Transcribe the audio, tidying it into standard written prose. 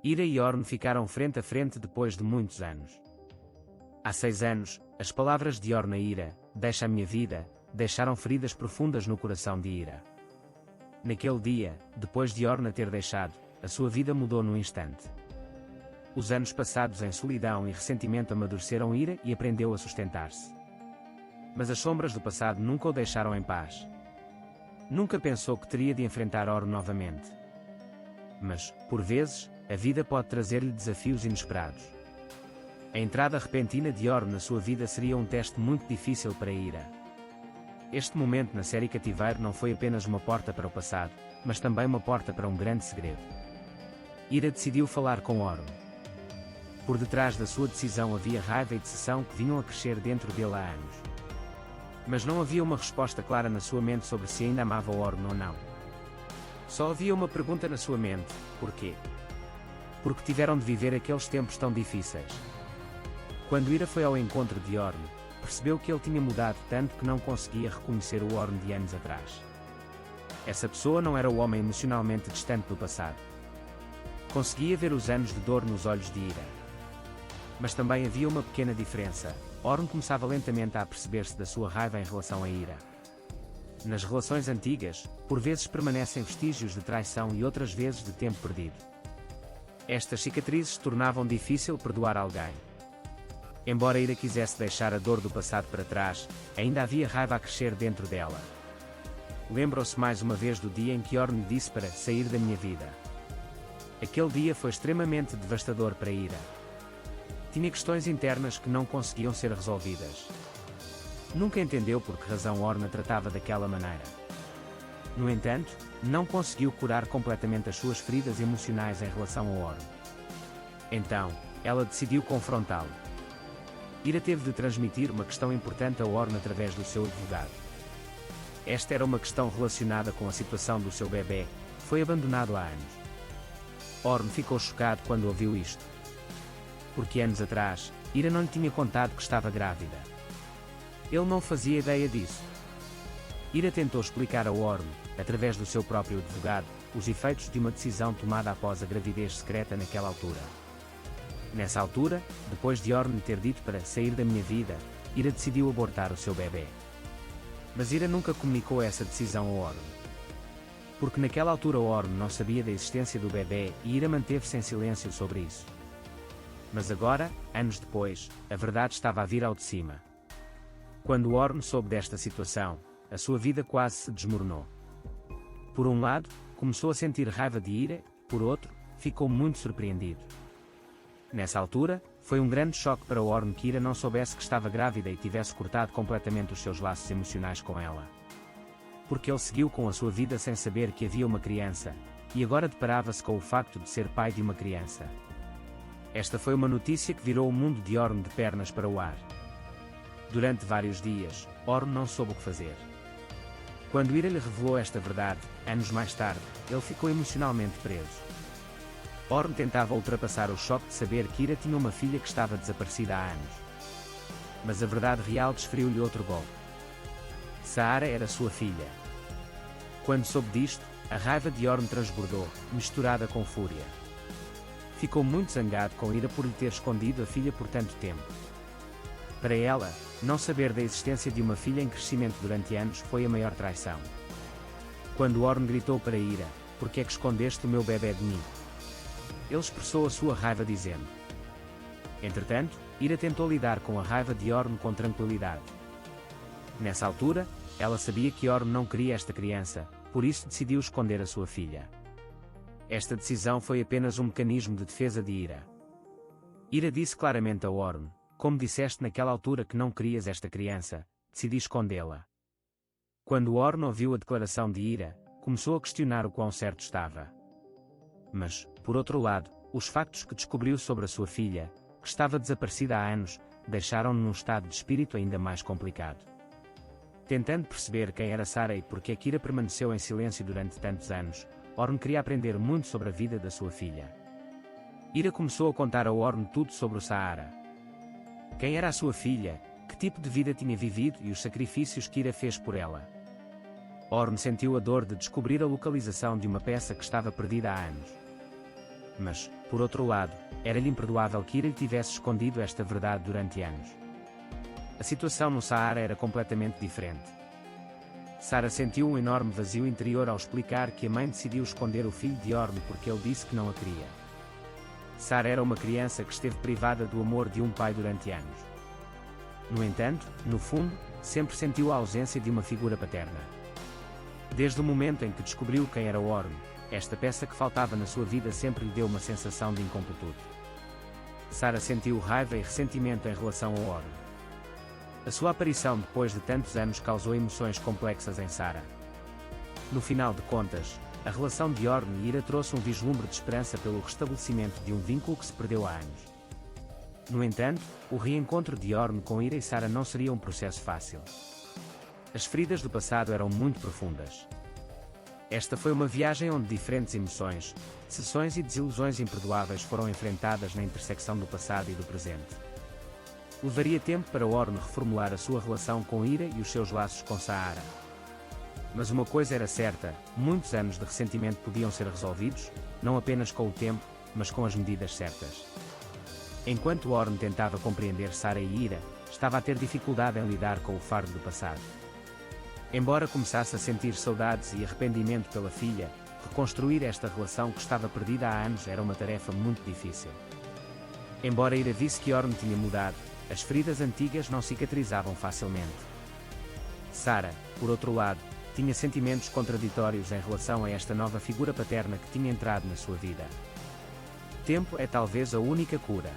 Ira e Orn ficaram frente a frente depois de muitos anos. Há 6 anos, as palavras de Orn a Ira, "Deixa a minha vida", deixaram feridas profundas no coração de Ira. Naquele dia, depois de Orn a ter deixado, a sua vida mudou num instante. Os anos passados em solidão e ressentimento amadureceram Ira e aprendeu a sustentar-se. Mas as sombras do passado nunca o deixaram em paz. Nunca pensou que teria de enfrentar Orn novamente. Mas, por vezes, a vida pode trazer-lhe desafios inesperados. A entrada repentina de Orn na sua vida seria um teste muito difícil para Ira. Este momento na série Cativeiro não foi apenas uma porta para o passado, mas também uma porta para um grande segredo. Ira decidiu falar com Orn. Por detrás da sua decisão havia raiva e decepção que vinham a crescer dentro dele há anos. Mas não havia uma resposta clara na sua mente sobre se ainda amava Orn ou não. Só havia uma pergunta na sua mente: porquê? Porque tiveram de viver aqueles tempos tão difíceis. Quando Ira foi ao encontro de Orn, percebeu que ele tinha mudado tanto que não conseguia reconhecer o Orn de anos atrás. Essa pessoa não era o homem emocionalmente distante do passado. Conseguia ver os anos de dor nos olhos de Ira. Mas também havia uma pequena diferença: Orn começava lentamente a aperceber-se da sua raiva em relação a Ira. Nas relações antigas, por vezes permanecem vestígios de traição e outras vezes de tempo perdido. Estas cicatrizes tornavam difícil perdoar alguém. Embora Ira quisesse deixar a dor do passado para trás, ainda havia raiva a crescer dentro dela. Lembrou-se mais uma vez do dia em que Orn lhe disse para sair da minha vida. Aquele dia foi extremamente devastador para Ira. Tinha questões internas que não conseguiam ser resolvidas. Nunca entendeu por que razão Orn a tratava daquela maneira. No entanto, não conseguiu curar completamente as suas feridas emocionais em relação a Orn. Então, ela decidiu confrontá-lo. Ira teve de transmitir uma questão importante a Orn através do seu advogado. Esta era uma questão relacionada com a situação do seu bebê, que foi abandonado há anos. Orn ficou chocado quando ouviu isto. Porque anos atrás, Ira não lhe tinha contado que estava grávida. Ele não fazia ideia disso. Ira tentou explicar a Orn, através do seu próprio advogado, os efeitos de uma decisão tomada após a gravidez secreta naquela altura. Nessa altura, depois de Orn lhe ter dito para sair da minha vida, Ira decidiu abortar o seu bebê. Mas Ira nunca comunicou essa decisão a Orn. Porque naquela altura Orn não sabia da existência do bebê e Ira manteve-se em silêncio sobre isso. Mas agora, anos depois, a verdade estava a vir ao de cima. Quando Orn soube desta situação, a sua vida quase se desmoronou. Por um lado, começou a sentir raiva de Ira, por outro, ficou muito surpreendido. Nessa altura, foi um grande choque para Orn que Ira não soubesse que estava grávida e tivesse cortado completamente os seus laços emocionais com ela. Porque ele seguiu com a sua vida sem saber que havia uma criança, e agora deparava-se com o facto de ser pai de uma criança. Esta foi uma notícia que virou o mundo de Orn de pernas para o ar. Durante vários dias, Orn não soube o que fazer. Quando Ira lhe revelou esta verdade, anos mais tarde, ele ficou emocionalmente preso. Orn tentava ultrapassar o choque de saber que Ira tinha uma filha que estava desaparecida há anos. Mas a verdade real desferiu-lhe outro golpe. Saara era sua filha. Quando soube disto, a raiva de Orn transbordou, misturada com fúria. Ficou muito zangado com Ira por lhe ter escondido a filha por tanto tempo. Para ela, não saber da existência de uma filha em crescimento durante anos foi a maior traição. Quando Orn gritou para Ira: "Por que é que escondeste o meu bebé de mim?", ele expressou a sua raiva dizendo. Entretanto, Ira tentou lidar com a raiva de Orn com tranquilidade. Nessa altura, ela sabia que Orn não queria esta criança, por isso decidiu esconder a sua filha. Esta decisão foi apenas um mecanismo de defesa de Ira. Ira disse claramente a Orn: "Como disseste naquela altura que não querias esta criança, decidi escondê-la." Quando Orn ouviu a declaração de Ira, começou a questionar o quão certo estava. Mas, por outro lado, os factos que descobriu sobre a sua filha, que estava desaparecida há anos, deixaram-no num estado de espírito ainda mais complicado. Tentando perceber quem era Saara e porque Ira permaneceu em silêncio durante tantos anos, Orn queria aprender muito sobre a vida da sua filha. Ira começou a contar a Orn tudo sobre o Saara. Quem era a sua filha, que tipo de vida tinha vivido e os sacrifícios que Ira fez por ela. Orn sentiu a dor de descobrir a localização de uma peça que estava perdida há anos. Mas, por outro lado, era-lhe imperdoável que Ira lhe tivesse escondido esta verdade durante anos. A situação no Saara era completamente diferente. Sara sentiu um enorme vazio interior ao explicar que a mãe decidiu esconder o filho de Orne porque ele disse que não a queria. Sara era uma criança que esteve privada do amor de um pai durante anos. No entanto, no fundo, sempre sentiu a ausência de uma figura paterna. Desde o momento em que descobriu quem era Orne, esta peça que faltava na sua vida sempre lhe deu uma sensação de incompletude. Sara sentiu raiva e ressentimento em relação a Orne. A sua aparição depois de tantos anos causou emoções complexas em Sara. No final de contas, a relação de Orne e Ira trouxe um vislumbre de esperança pelo restabelecimento de um vínculo que se perdeu há anos. No entanto, o reencontro de Orne com Ira e Sara não seria um processo fácil. As feridas do passado eram muito profundas. Esta foi uma viagem onde diferentes emoções, decepções e desilusões imperdoáveis foram enfrentadas na intersecção do passado e do presente. Levaria tempo para Orne reformular a sua relação com Ira e os seus laços com Saara. Mas uma coisa era certa, muitos anos de ressentimento podiam ser resolvidos, não apenas com o tempo, mas com as medidas certas. Enquanto Orne tentava compreender Sara e Ira, estava a ter dificuldade em lidar com o fardo do passado. Embora começasse a sentir saudades e arrependimento pela filha, reconstruir esta relação que estava perdida há anos era uma tarefa muito difícil. Embora Ira visse que Orne tinha mudado, as feridas antigas não cicatrizavam facilmente. Sara, por outro lado, tinha sentimentos contraditórios em relação a esta nova figura paterna que tinha entrado na sua vida. Tempo é talvez a única cura.